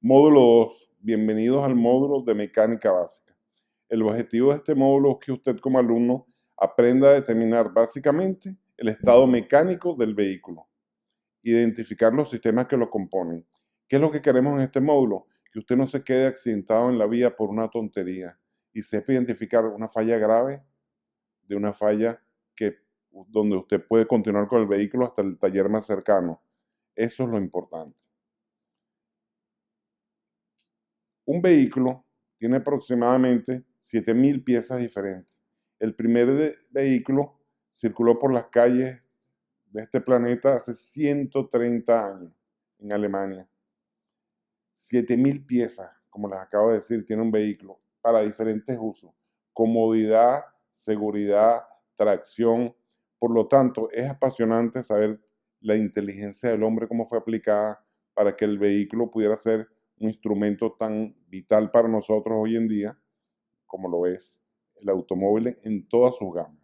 Módulo 2. Bienvenidos al módulo de mecánica básica. El objetivo de este módulo es que usted como alumno aprenda a determinar básicamente el estado mecánico del vehículo, identificar los sistemas que lo componen. ¿Qué es lo que queremos en este módulo? Que usted no se quede accidentado en la vía por una tontería y sepa identificar una falla grave de una falla donde usted puede continuar con el vehículo hasta el taller más cercano. Eso es lo importante. Un vehículo tiene aproximadamente 7.000 piezas diferentes. El primer vehículo circuló por las calles de este planeta hace 130 años en Alemania. 7.000 piezas, como les acabo de decir, tiene un vehículo para diferentes usos. Comodidad, seguridad, tracción. Por lo tanto, es apasionante saber la inteligencia del hombre, cómo fue aplicada para que el vehículo pudiera ser un instrumento tan vital para nosotros hoy en día, como lo es el automóvil en todas sus gamas.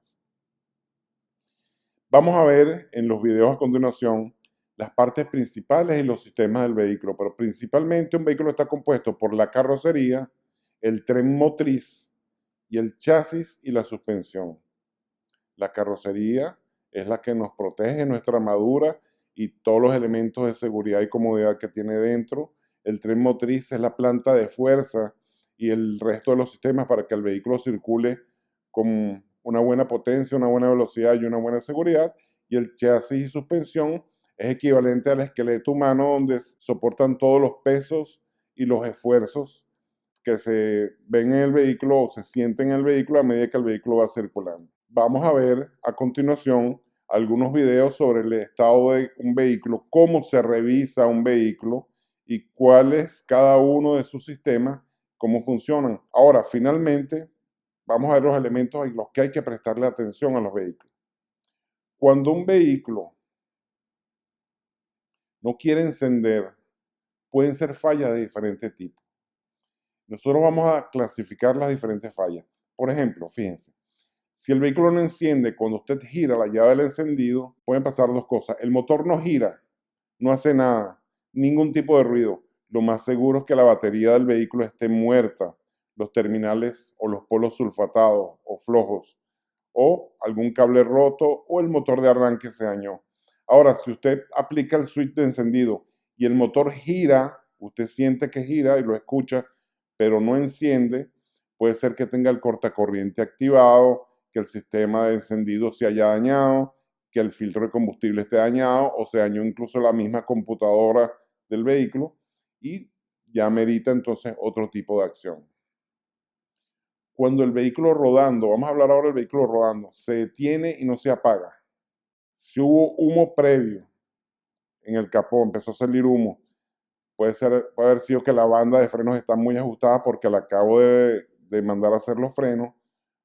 Vamos a ver en los videos a continuación las partes principales y los sistemas del vehículo, pero principalmente un vehículo está compuesto por la carrocería, el tren motriz y el chasis y la suspensión. La carrocería es la que nos protege nuestra armadura y todos los elementos de seguridad y comodidad que tiene dentro. El tren motriz es la planta de fuerza y el resto de los sistemas para que el vehículo circule con una buena potencia, una buena velocidad y una buena seguridad. Y el chasis y suspensión es equivalente al esqueleto humano, donde soportan todos los pesos y los esfuerzos que se ven en el vehículo o se sienten en el vehículo a medida que el vehículo va circulando. Vamos a ver a continuación algunos videos sobre el estado de un vehículo, cómo se revisa un vehículo y cuál es cada uno de sus sistemas, cómo funcionan. Ahora, finalmente, vamos a ver los elementos en los que hay que prestarle atención a los vehículos. Cuando un vehículo no quiere encender, pueden ser fallas de diferentes tipos. Nosotros vamos a clasificar las diferentes fallas. Por ejemplo, fíjense, si el vehículo no enciende cuando usted gira la llave del encendido, pueden pasar dos cosas. El motor no gira, no hace nada, ningún tipo de ruido. Lo más seguro es que la batería del vehículo esté muerta, los terminales o los polos sulfatados o flojos, o algún cable roto o el motor de arranque se dañó. Ahora, si usted aplica el switch de encendido y el motor gira, usted siente que gira y lo escucha, pero no enciende, puede ser que tenga el cortacorriente activado, que el sistema de encendido se haya dañado, que el filtro de combustible esté dañado o se dañó incluso la misma computadora del vehículo y ya merita entonces otro tipo de acción. Cuando el vehículo rodando, vamos a hablar ahora del vehículo rodando, se detiene y no se apaga. Si hubo humo previo en el capó, empezó a salir humo, puede haber sido que la banda de frenos está muy ajustada porque la acabo de mandar a hacer los frenos.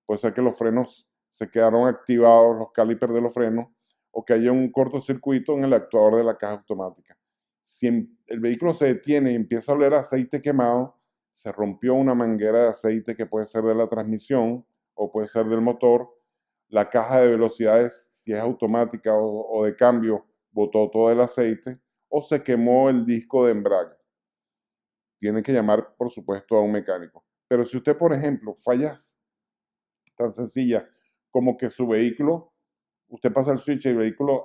Puede ser que los frenos se quedaron activados, los calipers de los frenos, o que haya un cortocircuito en el actuador de la caja automática. Si el vehículo se detiene y empieza a oler aceite quemado, se rompió una manguera de aceite que puede ser de la transmisión o puede ser del motor. La caja de velocidades, si es automática o de cambio, botó todo el aceite o se quemó el disco de embrague. Tiene que llamar, por supuesto, a un mecánico. Pero si usted, por ejemplo, fallas tan sencilla como que su vehículo, usted pasa el switch y el vehículo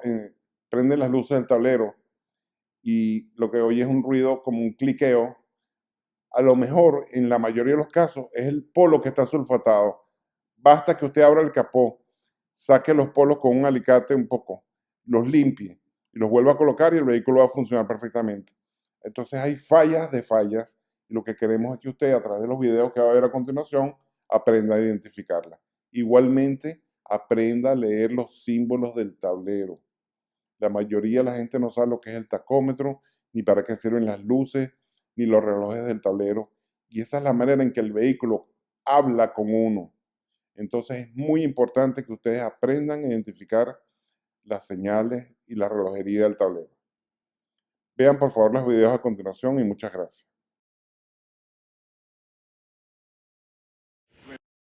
prende las luces del tablero y lo que oye es un ruido como un cliqueo, a lo mejor en la mayoría de los casos es el polo que está sulfatado. Basta que usted abra el capó, saque los polos con un alicate un poco, los limpie y los vuelva a colocar y el vehículo va a funcionar perfectamente. Entonces hay fallas de fallas y lo que queremos es que usted a través de los videos que va a ver a continuación aprenda a identificarlas. Igualmente aprenda a leer los símbolos del tablero. La mayoría de la gente no sabe lo que es el tacómetro, ni para qué sirven las luces, ni los relojes del tablero. Y esa es la manera en que el vehículo habla con uno. Entonces es muy importante que ustedes aprendan a identificar las señales y la relojería del tablero. Vean por favor los videos a continuación y muchas gracias.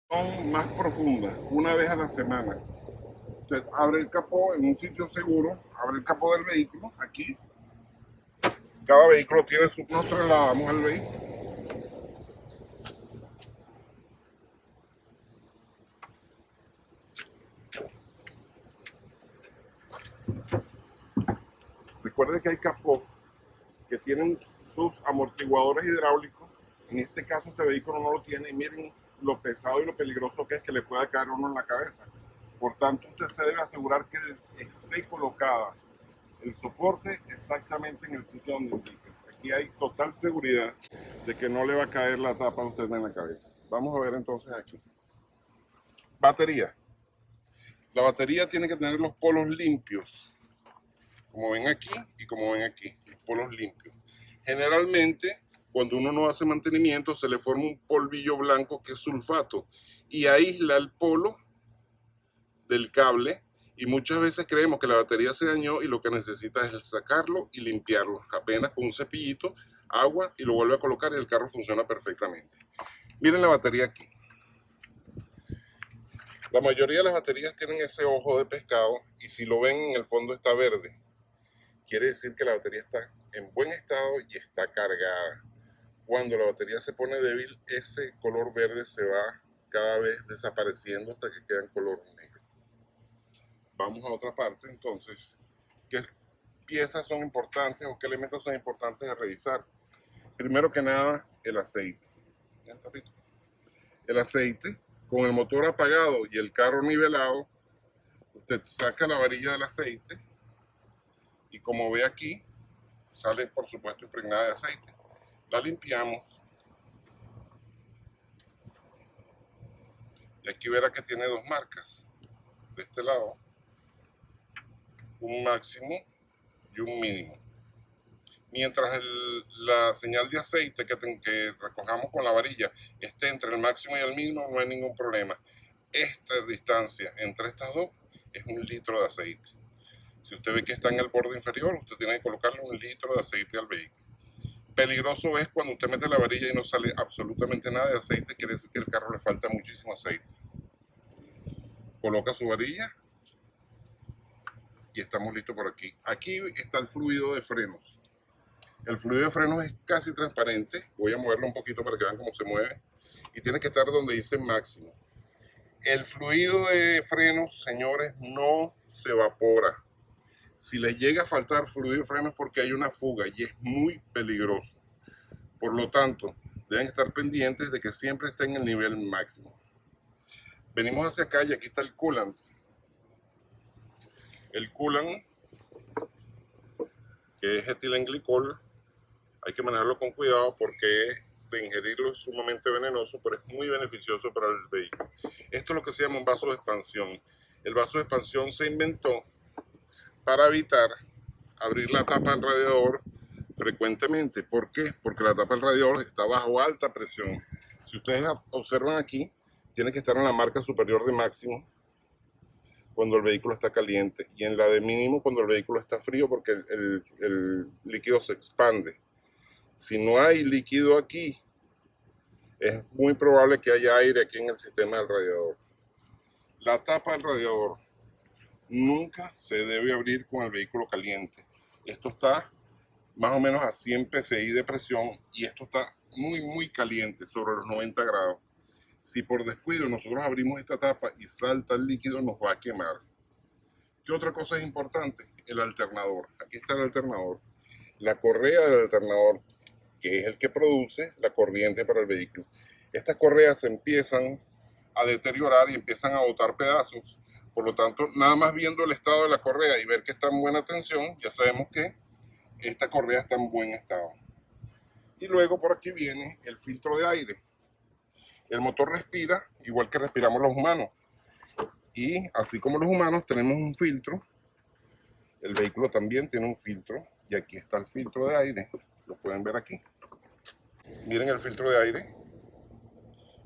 Son más profundas, una vez a la semana. Usted abre el capó en un sitio seguro, abre el capó del vehículo, aquí, Cada vehículo tiene su... Nos trasladamos al vehículo. Recuerde que hay capó que tienen sus amortiguadores hidráulicos. En este caso este vehículo no lo tiene y miren lo pesado y lo peligroso que es que le pueda caer uno en la cabeza. Por tanto, usted se debe asegurar que esté colocada el soporte exactamente en el sitio donde indica. Aquí hay total seguridad de que no le va a caer la tapa a usted en la cabeza. Vamos a ver entonces aquí. Batería. La batería tiene que tener los polos limpios, como ven aquí y como ven aquí, los polos limpios. Generalmente, cuando uno no hace mantenimiento, se le forma un polvillo blanco que es sulfato y aísla el polo del cable, y muchas veces creemos que la batería se dañó y lo que necesita es sacarlo y limpiarlo, apenas con un cepillito, agua, y lo vuelve a colocar y el carro funciona perfectamente. Miren la batería aquí. La mayoría de las baterías tienen ese ojo de pescado y si lo ven en el fondo está verde. Quiere decir que la batería está en buen estado y está cargada. Cuando la batería se pone débil, ese color verde se va cada vez desapareciendo hasta que queda en color negro. Vamos a otra parte entonces. ¿Qué piezas son importantes o qué elementos son importantes de revisar? Primero que nada, el aceite. El aceite, con el motor apagado y el carro nivelado, usted saca la varilla del aceite y como ve aquí, sale por supuesto impregnada de aceite. La limpiamos y aquí verá que tiene dos marcas. De este lado, un máximo y un mínimo. Mientras la señal de aceite que recojamos con la varilla esté entre el máximo y el mínimo, no hay ningún problema. Esta distancia entre estas dos es 1 litro de aceite. Si usted ve que está en el borde inferior, usted tiene que colocarle 1 litro de aceite al vehículo. Peligroso es cuando usted mete la varilla y no sale absolutamente nada de aceite, quiere decir que el carro le falta muchísimo aceite. Coloca su varilla y estamos listos por aquí. Aquí está el fluido de frenos. El fluido de frenos es casi transparente. Voy a moverlo un poquito para que vean cómo se mueve. Y tiene que estar donde dice máximo. El fluido de frenos, señores, no se evapora. Si les llega a faltar fluido de frenos es porque hay una fuga y es muy peligroso. Por lo tanto, deben estar pendientes de que siempre esté en el nivel máximo. Venimos hacia acá y aquí está el coolant. El coolant, que es etilenglicol, hay que manejarlo con cuidado porque de ingerirlo es sumamente venenoso, pero es muy beneficioso para el vehículo. Esto es lo que se llama un vaso de expansión. El vaso de expansión se inventó para evitar abrir la tapa del radiador frecuentemente. ¿Por qué? Porque la tapa del radiador está bajo alta presión. Si ustedes observan aquí, tiene que estar en la marca superior de máximo cuando el vehículo está caliente y en la de mínimo cuando el vehículo está frío, porque el líquido se expande. Si no hay líquido aquí, es muy probable que haya aire aquí en el sistema del radiador. La tapa del radiador nunca se debe abrir con el vehículo caliente. Esto está más o menos a 100 psi de presión y esto está muy caliente, sobre los 90 grados. Si por descuido nosotros abrimos esta tapa y salta el líquido, nos va a quemar. ¿Qué otra cosa es importante? El alternador. Aquí está el alternador. La correa del alternador, que es el que produce la corriente para el vehículo. Estas correas se empiezan a deteriorar y empiezan a botar pedazos. Por lo tanto, nada más viendo el estado de la correa y ver que está en buena tensión, ya sabemos que esta correa está en buen estado. Y luego por aquí viene el filtro de aire. El motor respira igual que respiramos los humanos. Y así como los humanos tenemos un filtro, el vehículo también tiene un filtro. Y aquí está el filtro de aire. Lo pueden ver aquí. Miren el filtro de aire.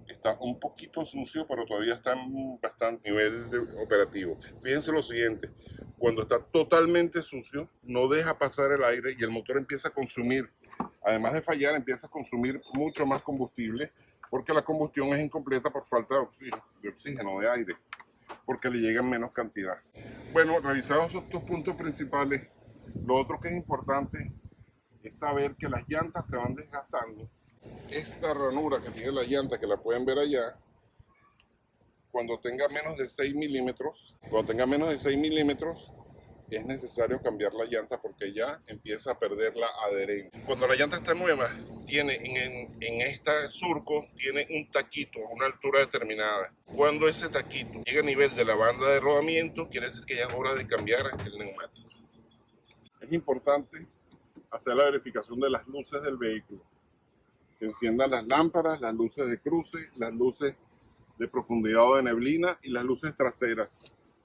Está un poquito sucio, pero todavía está en bastante nivel operativo. Fíjense lo siguiente. Cuando está totalmente sucio, no deja pasar el aire y el motor empieza a consumir. Además de fallar, empieza a consumir mucho más combustible porque la combustión es incompleta por falta de oxígeno, de aire, porque le llega en menos cantidad. Bueno, revisados estos puntos principales, lo otro que es importante es saber que las llantas se van desgastando. Esta ranura que tiene la llanta, que la pueden ver allá, cuando tenga menos de 6 milímetros, es necesario cambiar la llanta porque ya empieza a perder la adherencia. Cuando la llanta está nueva, tiene en este surco tiene un taquito a una altura determinada. Cuando ese taquito llega a nivel de la banda de rodamiento, quiere decir que ya es hora de cambiar el neumático. Es importante hacer la verificación de las luces del vehículo. Que enciendan las lámparas, las luces de cruce, las luces de profundidad o de neblina y las luces traseras.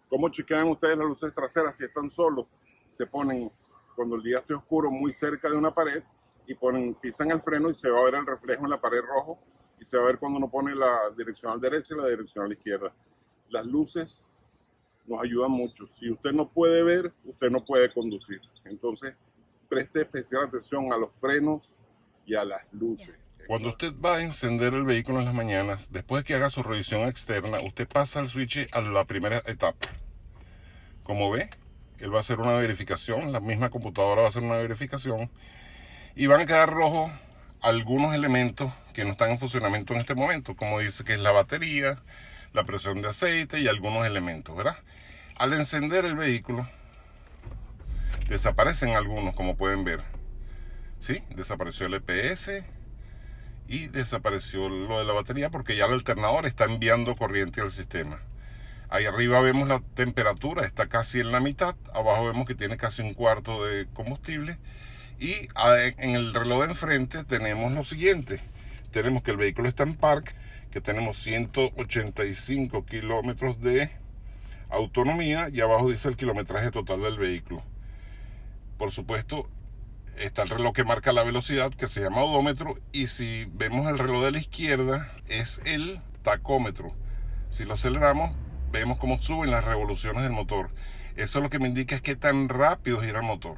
¿Cómo chequean ustedes las luces traseras? Si están solos, se ponen, cuando el día esté oscuro, muy cerca de una pared y pisan el freno y se va a ver el reflejo en la pared rojo y se va a ver cuando uno pone la direccional derecha y la direccional izquierda. Las luces nos ayudan mucho. Si usted no puede ver, usted no puede conducir. Entonces, preste especial atención a los frenos y a las luces. Cuando usted va a encender el vehículo en las mañanas, después de que haga su revisión externa, usted pasa el switch a la primera etapa. Como ve, él va a hacer una verificación, la misma computadora va a hacer una verificación y van a quedar rojos algunos elementos que no están en funcionamiento en este momento, como dice que es la batería, la presión de aceite y algunos elementos, ¿verdad? Al encender el vehículo, desaparecen algunos, como pueden ver. ¿Sí? Desapareció el EPS y desapareció lo de la batería porque ya el alternador está enviando corriente al sistema. Ahí arriba vemos la temperatura, está casi en la mitad. Abajo vemos que tiene casi un cuarto de combustible. Y en el reloj de enfrente tenemos lo siguiente. Tenemos que el vehículo está en park, que tenemos 185 kilómetros de autonomía y abajo dice el kilometraje total del vehículo. Por supuesto, está el reloj que marca la velocidad, que se llama odómetro, y si vemos el reloj de la izquierda es el tacómetro. Si lo aceleramos, vemos cómo suben las revoluciones del motor. Eso lo que me indica es qué tan rápido gira el motor.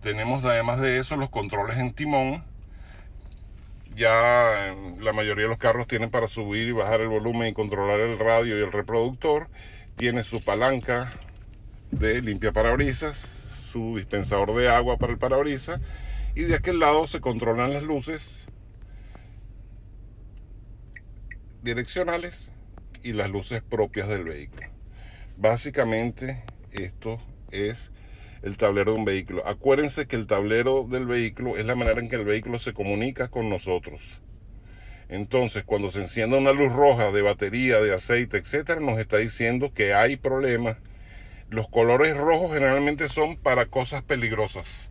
Tenemos además de eso los controles en timón. Ya la mayoría de los carros tienen para subir y bajar el volumen y controlar el radio y el reproductor. Tiene su palanca de limpia parabrisas, su dispensador de agua para el parabrisas, y de aquel lado se controlan las luces direccionales y las luces propias del vehículo. Básicamente esto es el tablero de un vehículo. Acuérdense que el tablero del vehículo es la manera en que el vehículo se comunica con nosotros. Entonces, cuando se encienda una luz roja de batería, de aceite, etcétera, nos está diciendo que hay problemas. Los colores rojos generalmente son para cosas peligrosas.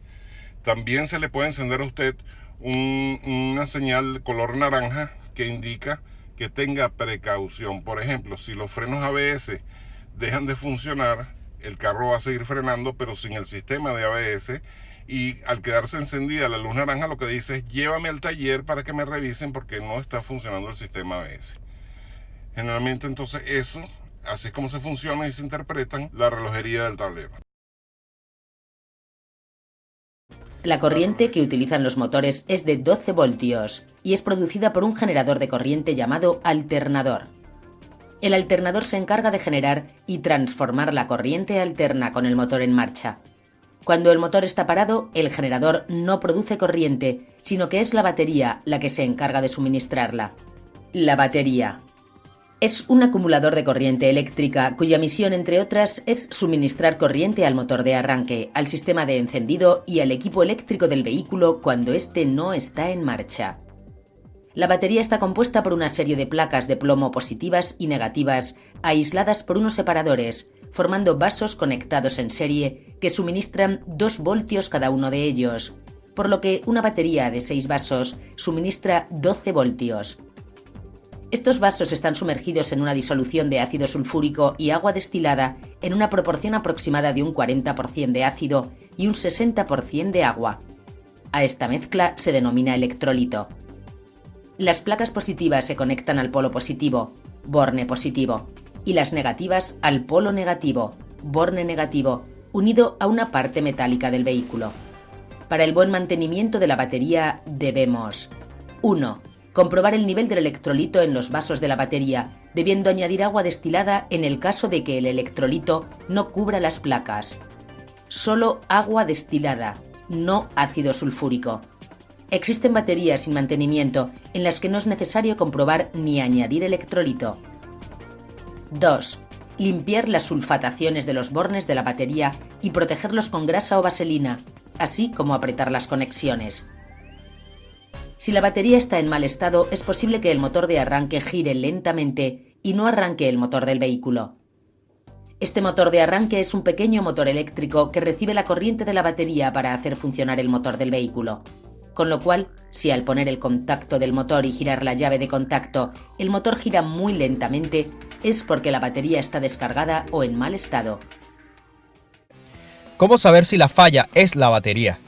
También se le puede encender a usted una señal de color naranja que indica que tenga precaución. Por ejemplo, si los frenos ABS dejan de funcionar, el carro va a seguir frenando, pero sin el sistema de ABS. Y al quedarse encendida la luz naranja, lo que dice es: llévame al taller para que me revisen porque no está funcionando el sistema ABS. Generalmente entonces eso, así es como se funciona y se interpretan la relojería del tablero. La corriente que utilizan los motores es de 12 voltios y es producida por un generador de corriente llamado alternador. El alternador se encarga de generar y transformar la corriente alterna con el motor en marcha. Cuando el motor está parado, el generador no produce corriente, sino que es la batería la que se encarga de suministrarla. La batería es un acumulador de corriente eléctrica cuya misión, entre otras, es suministrar corriente al motor de arranque, al sistema de encendido y al equipo eléctrico del vehículo cuando éste no está en marcha. La batería está compuesta por una serie de placas de plomo positivas y negativas, aisladas por unos separadores, formando vasos conectados en serie que suministran 2 voltios cada uno de ellos, por lo que una batería de 6 vasos suministra 12 voltios. Estos vasos están sumergidos en una disolución de ácido sulfúrico y agua destilada en una proporción aproximada de un 40% de ácido y un 60% de agua. A esta mezcla se denomina electrolito. Las placas positivas se conectan al polo positivo, borne positivo, y las negativas al polo negativo, borne negativo, unido a una parte metálica del vehículo. Para el buen mantenimiento de la batería debemos 1. Comprobar el nivel del electrolito en los vasos de la batería, debiendo añadir agua destilada en el caso de que el electrolito no cubra las placas. Solo agua destilada, no ácido sulfúrico. Existen baterías sin mantenimiento en las que no es necesario comprobar ni añadir electrolito. 2. Limpiar las sulfataciones de los bornes de la batería y protegerlos con grasa o vaselina, así como apretar las conexiones. Si la batería está en mal estado, es posible que el motor de arranque gire lentamente y no arranque el motor del vehículo. Este motor de arranque es un pequeño motor eléctrico que recibe la corriente de la batería para hacer funcionar el motor del vehículo. Con lo cual, si al poner el contacto del motor y girar la llave de contacto, el motor gira muy lentamente, es porque la batería está descargada o en mal estado. ¿Cómo saber si la falla es la batería?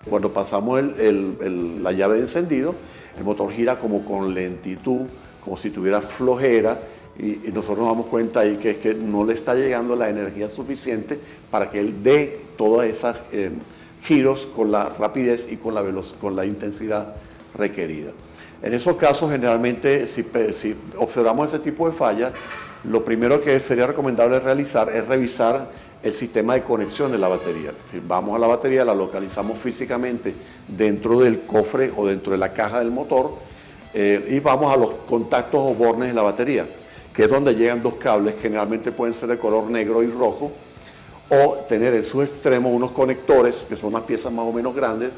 Cuando pasamos la llave de encendido, el motor gira como con lentitud, como si tuviera flojera, y nosotros nos damos cuenta ahí que es que no le está llegando la energía suficiente para que él dé todas esas giros con la rapidez y con la intensidad requerida. En esos casos, generalmente, si observamos ese tipo de fallas, lo primero que sería recomendable realizar es revisar el sistema de conexión de la batería. Es decir, vamos a la batería, la localizamos físicamente dentro del cofre o dentro de la caja del motor y vamos a los contactos o bornes de la batería, que es donde llegan dos cables, generalmente pueden ser de color negro y rojo, o tener en su extremo unos conectores, que son unas piezas más o menos grandes,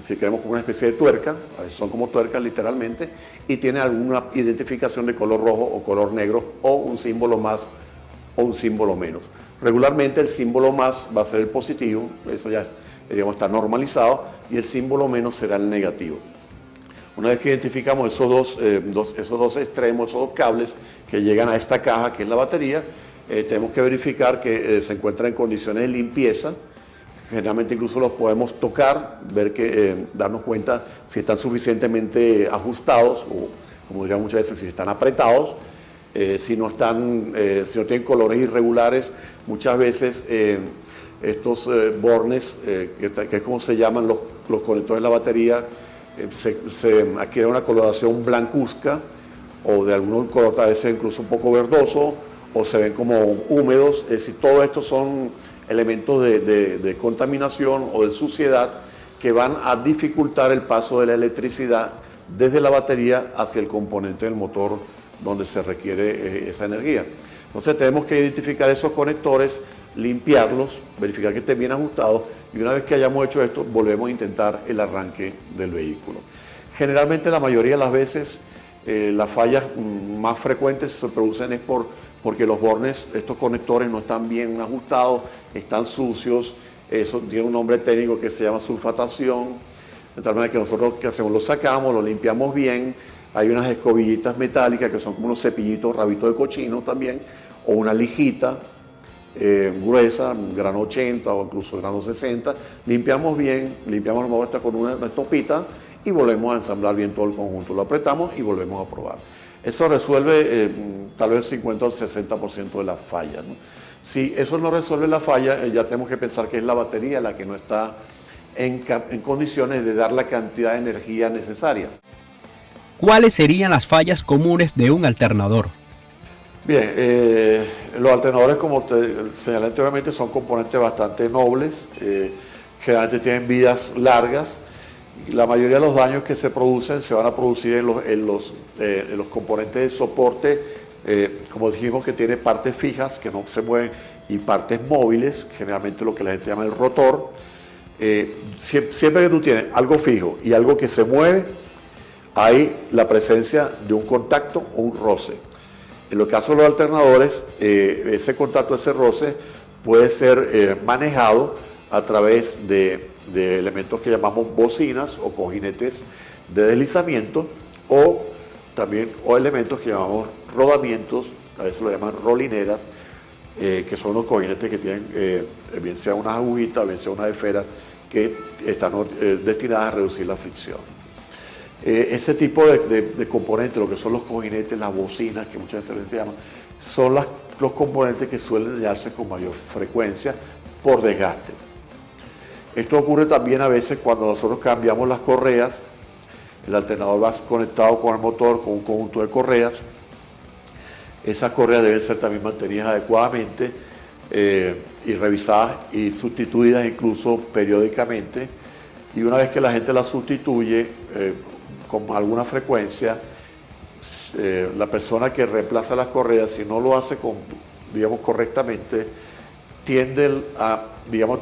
si queremos como una especie de tuerca, son como tuercas literalmente, y tiene alguna identificación de color rojo o color negro, o un símbolo más o un símbolo menos. Regularmente el símbolo más va a ser el positivo, eso ya está normalizado, y el símbolo menos será el negativo. Una vez que identificamos esos dos extremos, esos dos cables que llegan a esta caja que es la batería, tenemos que verificar que se encuentra en condiciones de limpieza. Generalmente incluso los podemos tocar, darnos cuenta si están suficientemente ajustados o, como dirían muchas veces, si están apretados. Si no tienen colores irregulares, muchas veces estos bornes, que es como se llaman los conectores de la batería, se adquiere una coloración blancuzca o de algún color a veces incluso un poco verdoso, o se ven como húmedos. Es decir, todo esto son elementos de contaminación o de suciedad que van a dificultar el paso de la electricidad desde la batería hacia el componente del motor donde se requiere esa energía. Entonces tenemos que identificar esos conectores, limpiarlos, verificar que estén bien ajustados, y una vez que hayamos hecho esto, volvemos a intentar el arranque del vehículo. Generalmente, la mayoría de las veces, las fallas más frecuentes se producen es porque los bornes, estos conectores no están bien ajustados, están sucios. Eso tiene un nombre técnico que se llama sulfatación, de tal manera que nosotros ¿qué hacemos? Lo sacamos, lo limpiamos bien. Hay unas escobillitas metálicas que son como unos cepillitos, rabitos de cochino también, o una lijita gruesa, grano 80 o incluso grano 60. Limpiamos bien, limpiamos la muestra con una estopita y volvemos a ensamblar bien todo el conjunto. Lo apretamos y volvemos a probar. Eso resuelve tal vez el 50 o el 60% de las fallas, ¿no? Si eso no resuelve la falla, ya tenemos que pensar que es la batería la que no está en condiciones de dar la cantidad de energía necesaria. ¿Cuáles serían las fallas comunes de un alternador? Bien, los alternadores, como te señalé anteriormente, son componentes bastante nobles, generalmente tienen vidas largas. La mayoría de los daños que se producen se van a producir en los componentes de soporte, como dijimos, que tiene partes fijas que no se mueven y partes móviles, generalmente lo que la gente llama el rotor. Siempre que tú tienes algo fijo y algo que se mueve, hay la presencia de un contacto o un roce. En el caso de los alternadores, ese contacto, ese roce puede ser manejado a través de elementos que llamamos bocinas o cojinetes de deslizamiento, o elementos que llamamos rodamientos, a veces lo llaman rolineras, que son los cojinetes que tienen bien sea unas agujitas, bien sea unas esferas que están destinadas a reducir la fricción. Ese tipo de componentes, lo que son los cojinetes, las bocinas, que muchas veces se llaman, son los componentes que suelen dañarse con mayor frecuencia por desgaste. Esto ocurre también a veces cuando nosotros cambiamos las correas. El alternador va conectado con el motor con un conjunto de correas. Esas correas deben ser también mantenidas adecuadamente y revisadas y sustituidas incluso periódicamente. Y una vez que la gente las sustituye con alguna frecuencia, la persona que reemplaza las correas, si no lo hace correctamente, tiende a,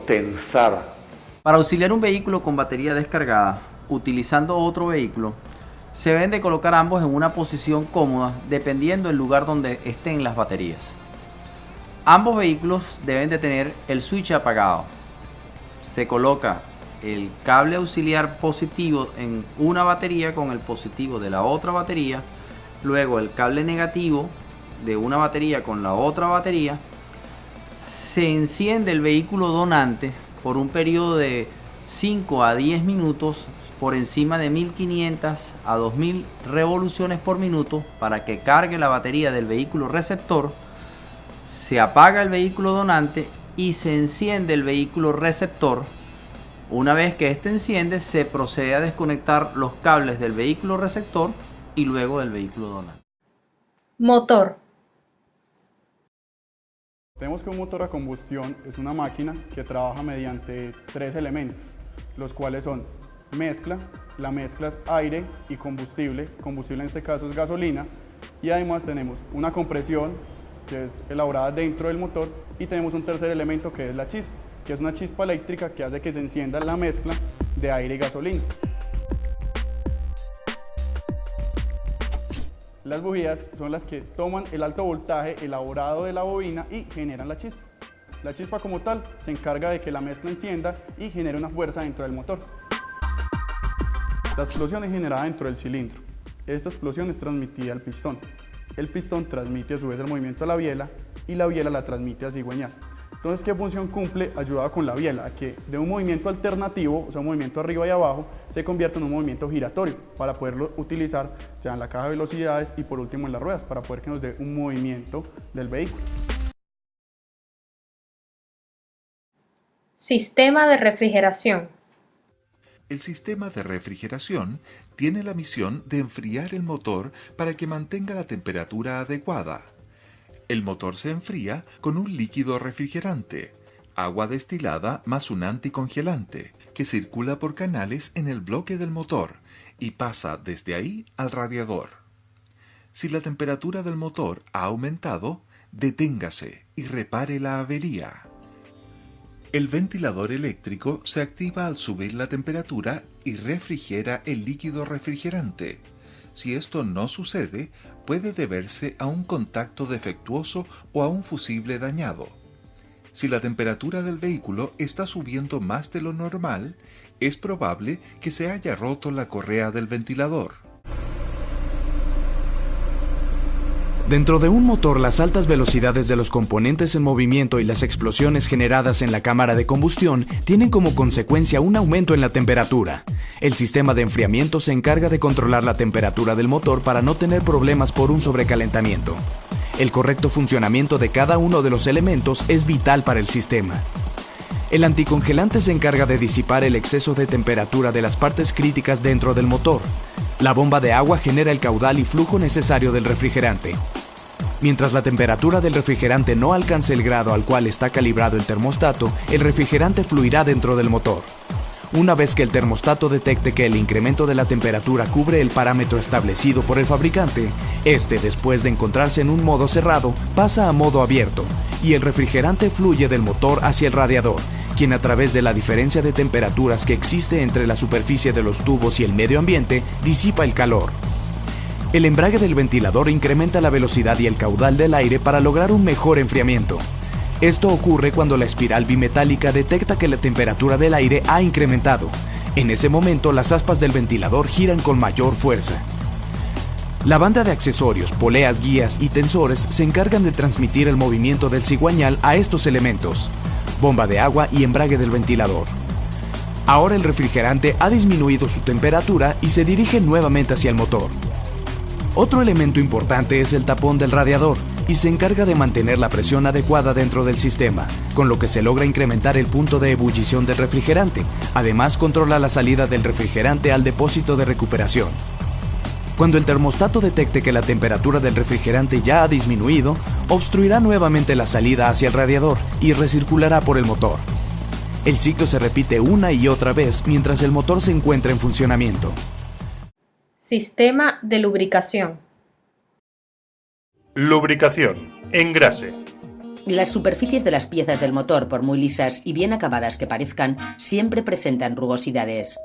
tensar. Para auxiliar un vehículo con batería descargada, utilizando otro vehículo, se deben de colocar ambos en una posición cómoda dependiendo del lugar donde estén las baterías. Ambos vehículos deben de tener el switch apagado. Se coloca el cable auxiliar positivo en una batería con el positivo de la otra batería, luego el cable negativo de una batería con la otra batería. Se enciende el vehículo donante por un periodo de 5 a 10 minutos por encima de 1500 a 2000 revoluciones por minuto para que cargue la batería del vehículo receptor. Se apaga el vehículo donante y se enciende el vehículo receptor. Una vez que este enciende, se procede a desconectar los cables del vehículo receptor y luego del vehículo donante. Motor. Tenemos que un motor a combustión es una máquina que trabaja mediante 3 elementos, los cuales son mezcla. La mezcla es aire y combustible. Combustible en este caso es gasolina. Y además tenemos una compresión que es elaborada dentro del motor, y tenemos un tercer elemento que es la chispa, que es una chispa eléctrica que hace que se encienda la mezcla de aire y gasolina. Las bujías son las que toman el alto voltaje elaborado de la bobina y generan la chispa. La chispa como tal se encarga de que la mezcla encienda y genere una fuerza dentro del motor. La explosión es generada dentro del cilindro. Esta explosión es transmitida al pistón. El pistón transmite a su vez el movimiento a la biela y la biela la transmite a cigüeñal. Entonces, ¿qué función cumple? Ayudada con la biela a que de un movimiento alternativo, o sea, un movimiento arriba y abajo, se convierta en un movimiento giratorio para poderlo utilizar ya en la caja de velocidades y por último en las ruedas para poder que nos dé un movimiento del vehículo. Sistema de refrigeración. El sistema de refrigeración tiene la misión de enfriar el motor para que mantenga la temperatura adecuada. El motor se enfría con un líquido refrigerante, agua destilada más un anticongelante, que circula por canales en el bloque del motor y pasa desde ahí al radiador. Si la temperatura del motor ha aumentado, deténgase y repare la avería. El ventilador eléctrico se activa al subir la temperatura y refrigera el líquido refrigerante. Si esto no sucede, puede deberse a un contacto defectuoso o a un fusible dañado. Si la temperatura del vehículo está subiendo más de lo normal, es probable que se haya roto la correa del ventilador. Dentro de un motor, las altas velocidades de los componentes en movimiento y las explosiones generadas en la cámara de combustión tienen como consecuencia un aumento en la temperatura. El sistema de enfriamiento se encarga de controlar la temperatura del motor para no tener problemas por un sobrecalentamiento. El correcto funcionamiento de cada uno de los elementos es vital para el sistema. El anticongelante se encarga de disipar el exceso de temperatura de las partes críticas dentro del motor. La bomba de agua genera el caudal y flujo necesario del refrigerante. Mientras la temperatura del refrigerante no alcance el grado al cual está calibrado el termostato, el refrigerante fluirá dentro del motor. Una vez que el termostato detecte que el incremento de la temperatura cubre el parámetro establecido por el fabricante, este, después de encontrarse en un modo cerrado, pasa a modo abierto y el refrigerante fluye del motor hacia el radiador, quien a través de la diferencia de temperaturas que existe entre la superficie de los tubos y el medio ambiente, disipa el calor. El embrague del ventilador incrementa la velocidad y el caudal del aire para lograr un mejor enfriamiento. Esto ocurre cuando la espiral bimetálica detecta que la temperatura del aire ha incrementado. En ese momento, las aspas del ventilador giran con mayor fuerza. La banda de accesorios, poleas, guías y tensores se encargan de transmitir el movimiento del cigüeñal a estos elementos: bomba de agua y embrague del ventilador. Ahora el refrigerante ha disminuido su temperatura y se dirige nuevamente hacia el motor. Otro elemento importante es el tapón del radiador y se encarga de mantener la presión adecuada dentro del sistema, con lo que se logra incrementar el punto de ebullición del refrigerante. Además, controla la salida del refrigerante al depósito de recuperación. Cuando el termostato detecte que la temperatura del refrigerante ya ha disminuido, obstruirá nuevamente la salida hacia el radiador y recirculará por el motor. El ciclo se repite una y otra vez mientras el motor se encuentra en funcionamiento. Sistema de lubricación. Lubricación. Engrase. Las superficies de las piezas del motor, por muy lisas y bien acabadas que parezcan, siempre presentan rugosidades.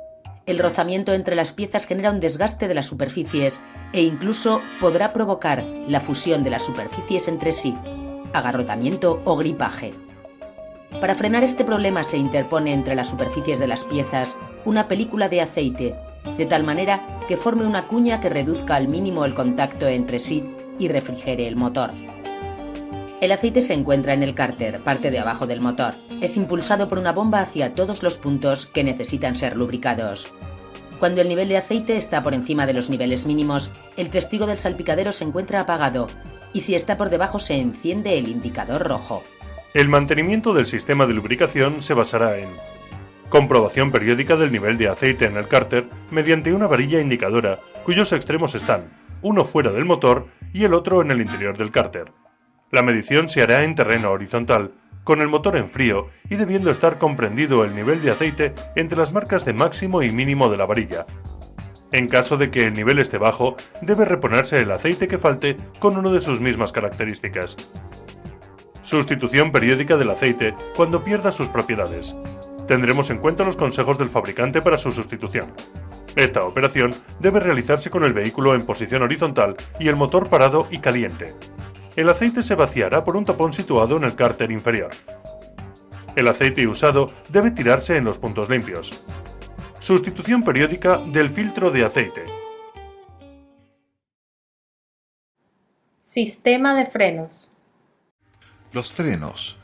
El rozamiento entre las piezas genera un desgaste de las superficies e incluso podrá provocar la fusión de las superficies entre sí, agarrotamiento o gripaje. Para frenar este problema se interpone entre las superficies de las piezas una película de aceite, de tal manera que forme una cuña que reduzca al mínimo el contacto entre sí y refrigere el motor. El aceite se encuentra en el cárter, parte de abajo del motor. Es impulsado por una bomba hacia todos los puntos que necesitan ser lubricados. Cuando el nivel de aceite está por encima de los niveles mínimos, el testigo del salpicadero se encuentra apagado y si está por debajo se enciende el indicador rojo. El mantenimiento del sistema de lubricación se basará en comprobación periódica del nivel de aceite en el cárter mediante una varilla indicadora cuyos extremos están, uno fuera del motor y el otro en el interior del cárter. La medición se hará en terreno horizontal, con el motor en frío y debiendo estar comprendido el nivel de aceite entre las marcas de máximo y mínimo de la varilla. En caso de que el nivel esté bajo, debe reponerse el aceite que falte con una de sus mismas características. Sustitución periódica del aceite cuando pierda sus propiedades. Tendremos en cuenta los consejos del fabricante para su sustitución. Esta operación debe realizarse con el vehículo en posición horizontal y el motor parado y caliente. El aceite se vaciará por un tapón situado en el cárter inferior. El aceite usado debe tirarse en los puntos limpios. Sustitución periódica del filtro de aceite. Sistema de frenos. Los frenos.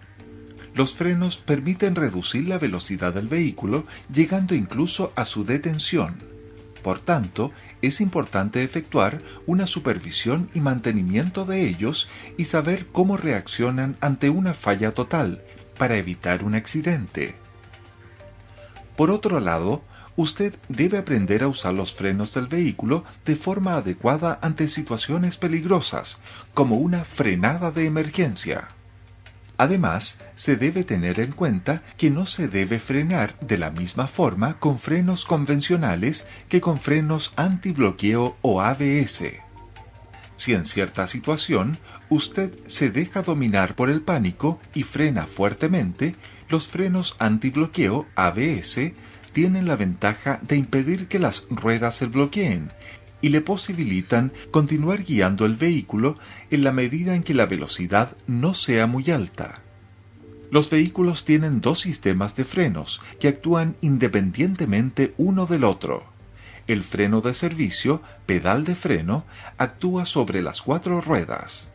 Los frenos permiten reducir la velocidad del vehículo, llegando incluso a su detención. Por tanto, es importante efectuar una supervisión y mantenimiento de ellos y saber cómo reaccionan ante una falla total, para evitar un accidente. Por otro lado, usted debe aprender a usar los frenos del vehículo de forma adecuada ante situaciones peligrosas, como una frenada de emergencia. Además, se debe tener en cuenta que no se debe frenar de la misma forma con frenos convencionales que con frenos antibloqueo o ABS. Si en cierta situación usted se deja dominar por el pánico y frena fuertemente, los frenos antibloqueo ABS tienen la ventaja de impedir que las ruedas se bloqueen y le posibilitan continuar guiando el vehículo en la medida en que la velocidad no sea muy alta. Los vehículos tienen dos sistemas de frenos que actúan independientemente uno del otro. El freno de servicio, pedal de freno, actúa sobre las 4 ruedas.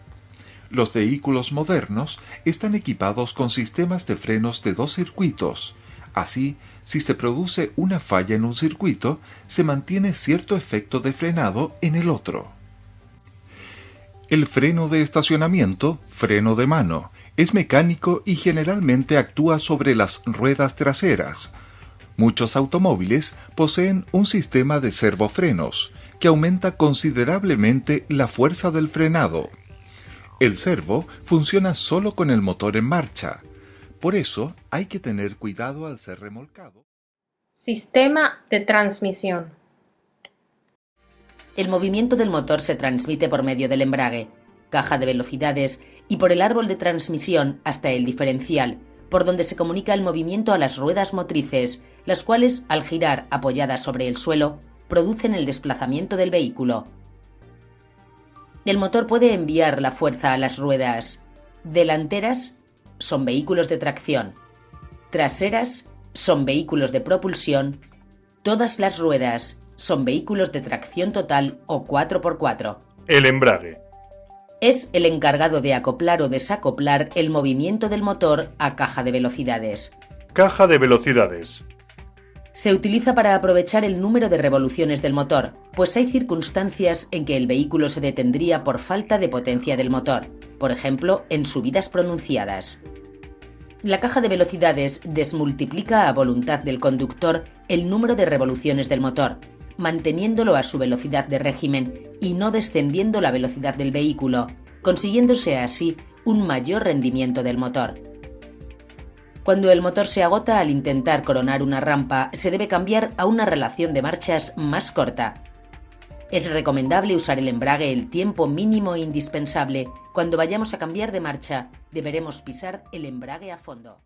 Los vehículos modernos están equipados con sistemas de frenos de 2 circuitos. Así, si se produce una falla en un circuito, se mantiene cierto efecto de frenado en el otro. El freno de estacionamiento, freno de mano, es mecánico y generalmente actúa sobre las ruedas traseras. Muchos automóviles poseen un sistema de servofrenos, que aumenta considerablemente la fuerza del frenado. El servo funciona solo con el motor en marcha. Por eso hay que tener cuidado al ser remolcado. Sistema de transmisión. El movimiento del motor se transmite por medio del embrague, caja de velocidades y por el árbol de transmisión hasta el diferencial, por donde se comunica el movimiento a las ruedas motrices, las cuales, al girar apoyadas sobre el suelo, producen el desplazamiento del vehículo. El motor puede enviar la fuerza a las ruedas delanteras, son vehículos de tracción, traseras, son vehículos de propulsión, todas las ruedas son vehículos de tracción total o 4x4. El embrague. Es el encargado de acoplar o desacoplar el movimiento del motor a caja de velocidades. Caja de velocidades. Se utiliza para aprovechar el número de revoluciones del motor, pues hay circunstancias en que el vehículo se detendría por falta de potencia del motor, por ejemplo, en subidas pronunciadas. La caja de velocidades desmultiplica a voluntad del conductor el número de revoluciones del motor, manteniéndolo a su velocidad de régimen y no descendiendo la velocidad del vehículo, consiguiéndose así un mayor rendimiento del motor. Cuando el motor se agota al intentar coronar una rampa, se debe cambiar a una relación de marchas más corta. Es recomendable usar el embrague el tiempo mínimo e indispensable. Cuando vayamos a cambiar de marcha, deberemos pisar el embrague a fondo.